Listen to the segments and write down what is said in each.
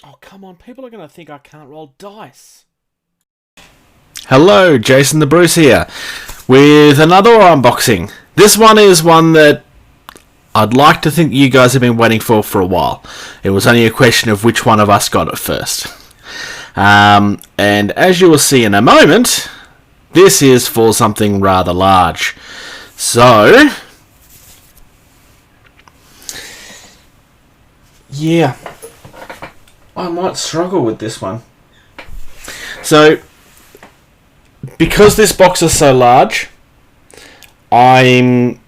Oh, come on. People are going to think I can't roll dice. Hello, Jason the Bruce here, with another unboxing. This one is one that I'd like to think you guys have been waiting for a while. It was only a question of which one of us got it first. And as you will see in a moment, this is for something rather large. So, yeah, I might struggle with this one. So, because this box is so large, I'm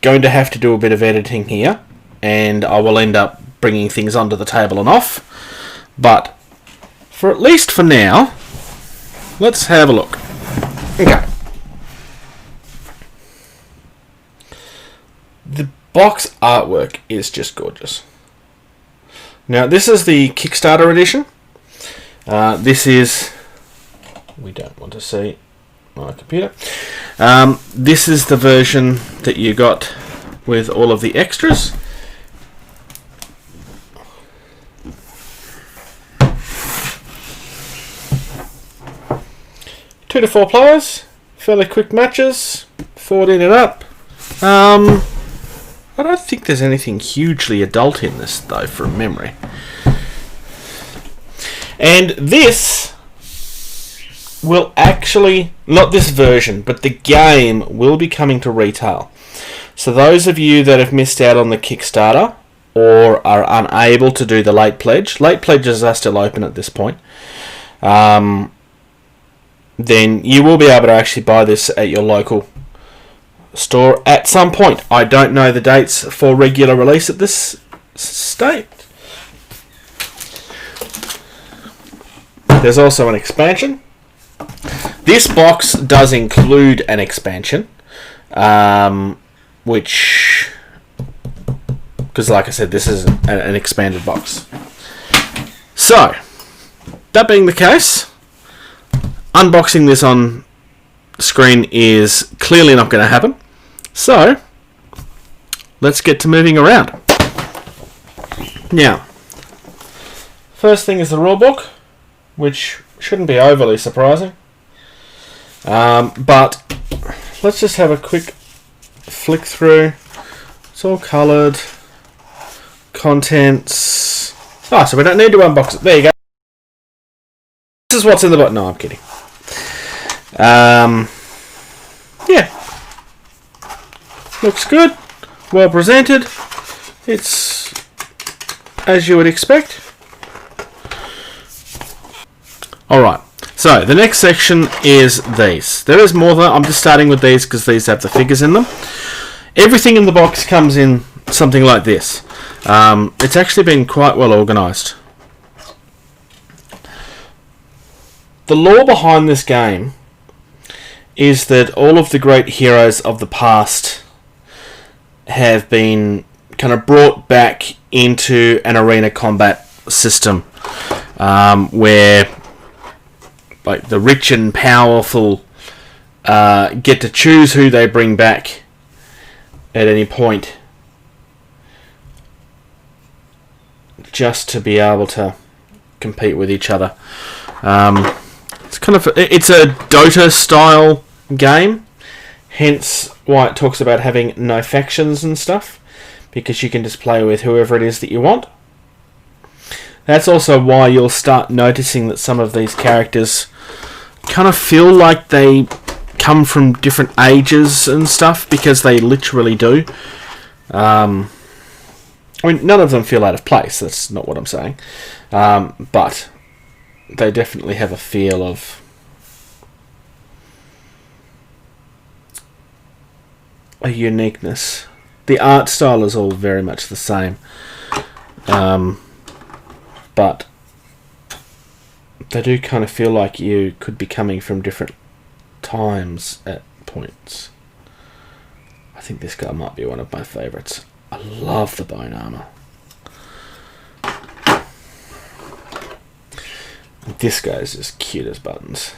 going to have to do a bit of editing here, and I will end up bringing things onto the table and off. But for at least for now, let's have a look. Okay. The box artwork is just gorgeous. Now, this is the Kickstarter edition. This is... We don't want to see my computer. This is the version that you got with all of the extras. Two to four players, fairly quick matches, forward in and up. I don't think there's anything hugely adult in this, though, from memory. And this will actually, not this version, but the game will be coming to retail. So those of you that have missed out on the Kickstarter or are unable to do the late pledges are still open at this point, then you will be able to actually buy this at your local store at some point. I don't know the dates for regular release at this state. There's also an expansion. This box does include an expansion, which, because like I said, this is an expanded box. So, that being the case, unboxing this on screen is clearly not going to happen. So, let's get to moving around. Now, first thing is the rulebook, which shouldn't be overly surprising. But let's just have a quick flick through. It's all coloured. Contents. Oh, so we don't need to unbox it. There you go. This is what's in the bottom. No, I'm kidding. Yeah. Looks good. Well presented. It's as you would expect. Alright. So, the next section is these. There is more than... I'm just starting with these because these have the figures in them. Everything in the box comes in something like this. It's actually been quite well organised. The lore behind this game is that all of the great heroes of the past have been kind of brought back into an arena combat system where like the rich and powerful get to choose who they bring back at any point, just to be able to compete with each other. It's a Dota style game, hence why it talks about having no factions and stuff, because you can just play with whoever it is that you want. That's also why you'll start noticing that some of these characters kind of feel like they come from different ages and stuff, because they literally do. I mean, none of them feel out of place, that's not what I'm saying. But they definitely have a feel of a uniqueness. The art style is all very much the same. But they do kind of feel like you could be coming from different times at points. I think this guy might be one of my favourites. I love the bone armour. This guy's just cute as buttons.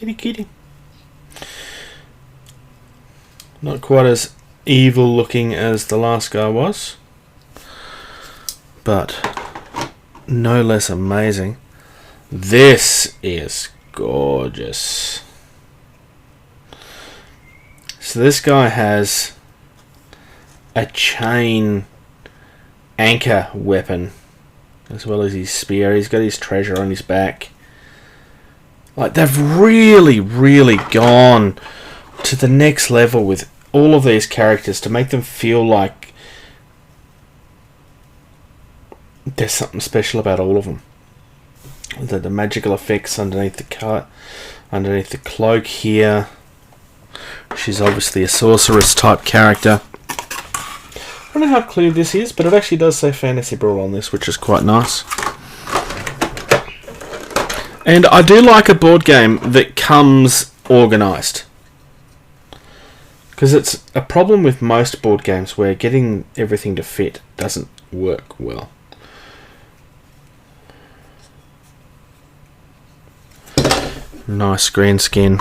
Kitty kitty. Not quite as evil looking as the last guy was, but no less amazing. This is gorgeous. So this guy has a chain anchor weapon as well as his spear. He's got his treasure on his back. Like, they've really gone to the next level with all of these characters to make them feel like there's something special about all of them. The magical effects underneath the cloak here. She's obviously a sorceress type character. I don't know how clear this is, but it actually does say Fantasy Brawl on this, which is quite nice. And I do like a board game that comes organised. Because it's a problem with most board games where getting everything to fit doesn't work well. Nice green skin.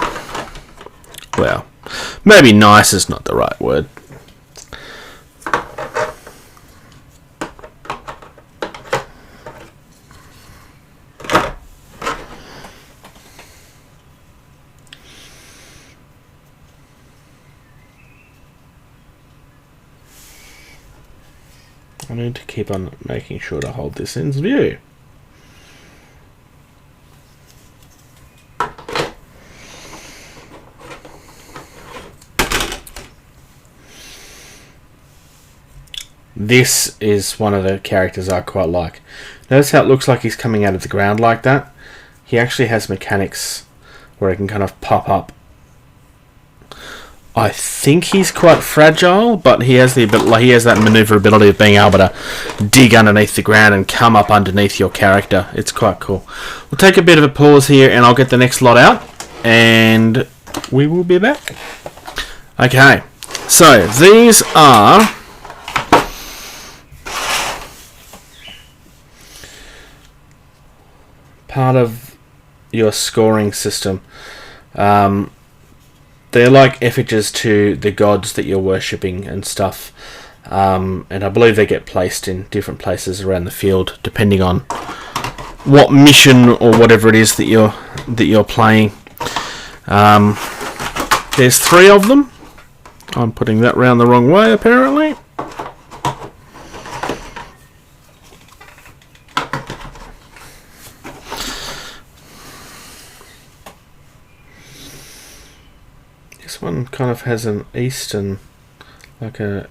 Well, maybe nice is not the right word. I need to keep on making sure to hold this in view. This is one of the characters I quite like. Notice how it looks like he's coming out of the ground like that? He actually has mechanics where he can kind of pop up. I think he's quite fragile, but he has that maneuverability of being able to dig underneath the ground and come up underneath your character. It's quite cool. We'll take a bit of a pause here and I'll get the next lot out and we will be back. Okay, so these are part of your scoring system. They're like effigies to the gods that you're worshipping and stuff, and I believe they get placed in different places around the field depending on what mission or whatever it is that you're playing. There's 3 of them. I'm putting that round the wrong way apparently. This one kind of has an Eastern, like a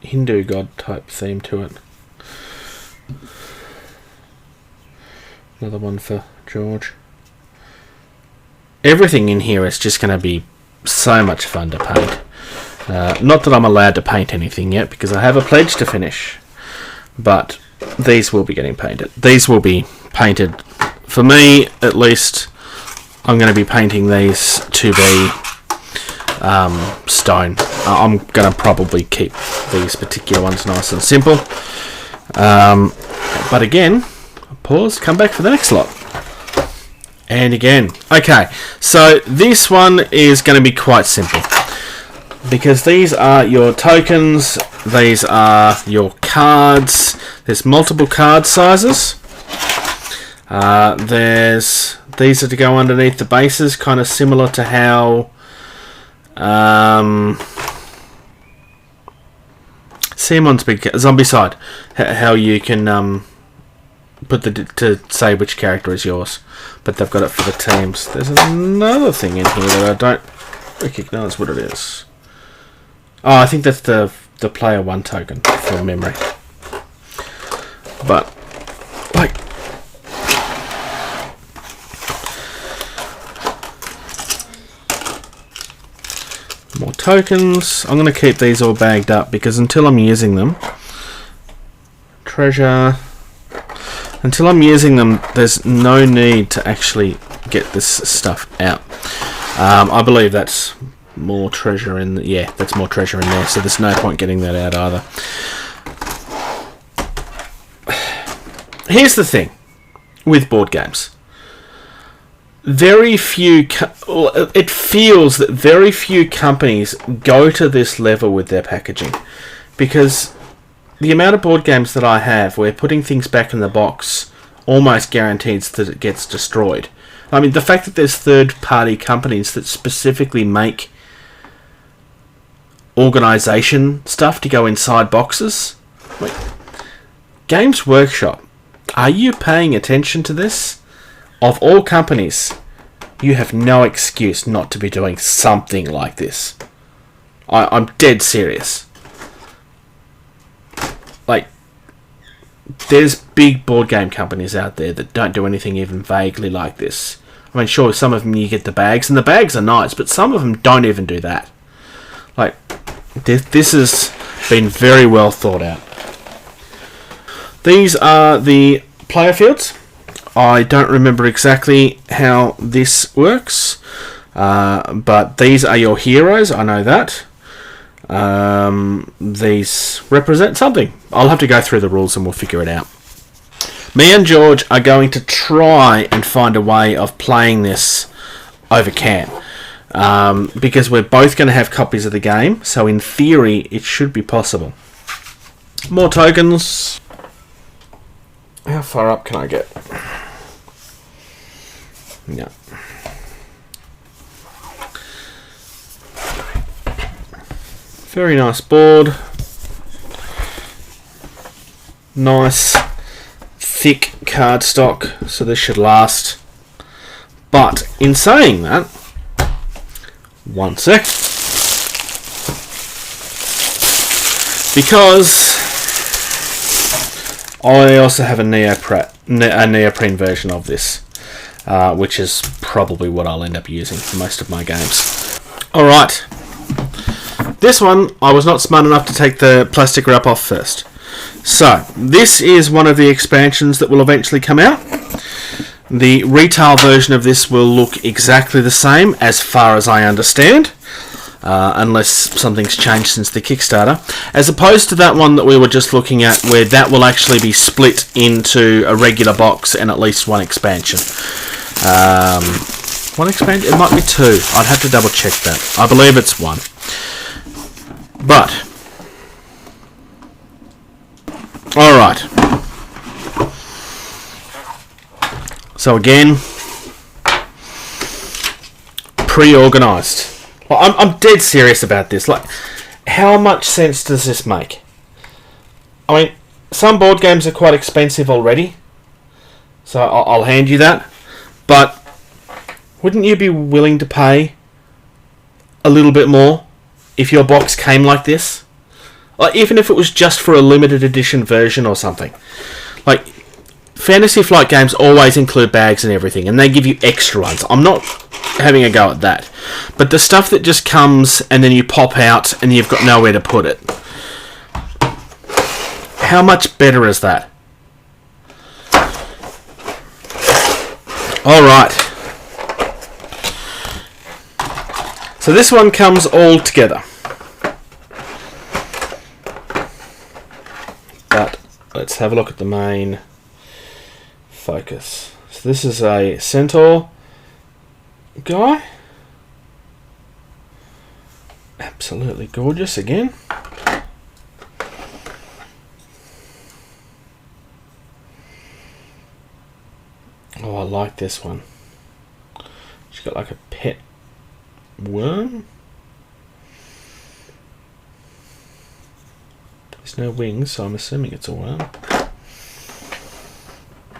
Hindu god type theme to it. Another one for George. Everything in here is just going to be so much fun to paint. Not that I'm allowed to paint anything yet because I have a pledge to finish, but these will be getting painted. These will be painted, for me at least. I'm going to be painting these to be stone. I'm going to probably keep these particular ones nice and simple. But again, pause, come back for the next lot. And again. Okay, so this one is going to be quite simple. Because these are your tokens, these are your cards. There's multiple card sizes. These are to go underneath the bases, kind of similar to how Simon's Big Zombicide, how you can put to say which character is yours, but they've got it for the teams. There's another thing in here that I don't recognise what it is. Oh, I think that's the player 1 token from memory. But like, more tokens. I'm going to keep these all bagged up because until I'm using them, treasure, until I'm using them, there's no need to actually get this stuff out. I believe that's more treasure in that's more treasure in there, so there's no point getting that out either. Here's the thing with board games. very few. It feels that very few companies go to this level with their packaging, because the amount of board games that I have where putting things back in the box almost guarantees that it gets destroyed. I mean, the fact that there's third-party companies that specifically make organisation stuff to go inside boxes. Wait, Games Workshop, are you paying attention to this? Of all companies, you have no excuse not to be doing something like this. I'm dead serious. Like, there's big board game companies out there that don't do anything even vaguely like this. I mean, sure, some of them you get the bags, and the bags are nice, but some of them don't even do that. Like, this has been very well thought out. These are the player fields. I don't remember exactly how this works, but these are your heroes, I know that. These represent something. I'll have to go through the rules and we'll figure it out. Me and George are going to try and find a way of playing this over CAN, because we're both going to have copies of the game, so in theory it should be possible. More tokens. How far up can I get? Yeah. Very nice board. Nice thick cardstock, so this should last. But in saying that, one sec. Because I also have a neoprene version of this, which is probably what I'll end up using for most of my games. Alright. This one, I was not smart enough to take the plastic wrap off first. So, this is one of the expansions that will eventually come out. The retail version of this will look exactly the same, as far as I understand, unless something's changed since the Kickstarter, as opposed to that one that we were just looking at, where that will actually be split into a regular box and at least one expansion. One expansion? It might be two. I'd have to double check that. I believe it's one. But, alright. So again, pre-organised. Well, I'm dead serious about this. Like, how much sense does this make? I mean, some board games are quite expensive already, so I'll hand you that. But wouldn't you be willing to pay a little bit more if your box came like this? Like, even if it was just for a limited edition version or something. Like, Fantasy Flight games always include bags and everything, and they give you extra ones. I'm not having a go at that. But the stuff that just comes and then you pop out and you've got nowhere to put it. How much better is that? Alright. So this one comes all together. But let's have a look at the main focus. So this is a centaur guy. Absolutely gorgeous again. Oh, I like this one. She's got like a pet worm. There's no wings, so I'm assuming it's a worm.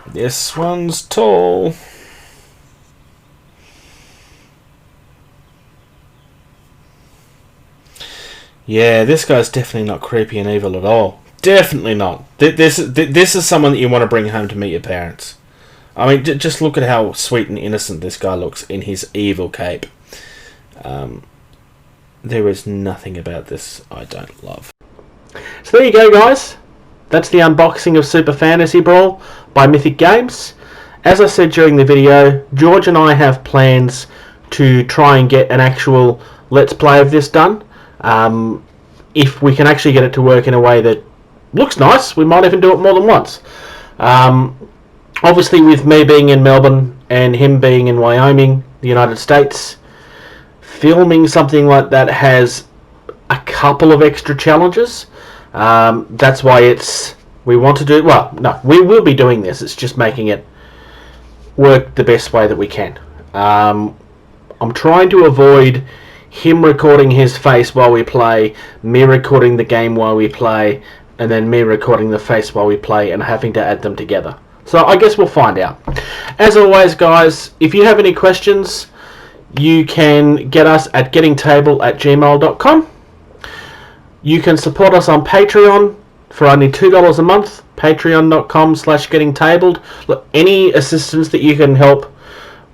This one's tall. Yeah, this guy's definitely not creepy and evil at all. Definitely not. This is someone that you want to bring home to meet your parents. I mean, just look at how sweet and innocent this guy looks in his evil cape. There is nothing about this I don't love. So there you go, guys. That's the unboxing of Super Fantasy Brawl by Mythic Games. As I said during the video, George and I have plans to try and get an actual Let's Play of this done. If we can actually get it to work in a way that looks nice, we might even do it more than once. Obviously, with me being in Melbourne, and him being in Wyoming, the United States, filming something like that has a couple of extra challenges. That's why we want to do, well, no, we will be doing this. It's just making it work the best way that we can. I'm trying to avoid him recording his face while we play, me recording the game while we play, and then me recording the face while we play and having to add them together. So I guess we'll find out. As always, guys, if you have any questions, you can get us at gettingtable@gmail.com. You can support us on Patreon for only $2 a month. Patreon.com/gettingtabled. Look, any assistance that you can help,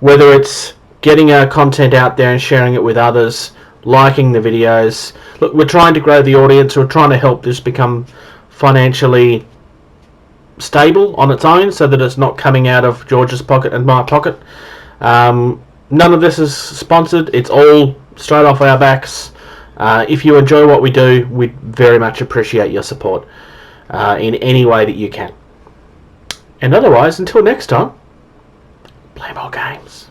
whether it's getting our content out there and sharing it with others, liking the videos. Look, we're trying to grow the audience. We're trying to help this become financially stable on its own so that it's not coming out of George's pocket and my pocket. None of this is sponsored. It's all straight off our backs. If you enjoy what we do, we'd very much appreciate your support in any way that you can. And otherwise, until next time, play more games.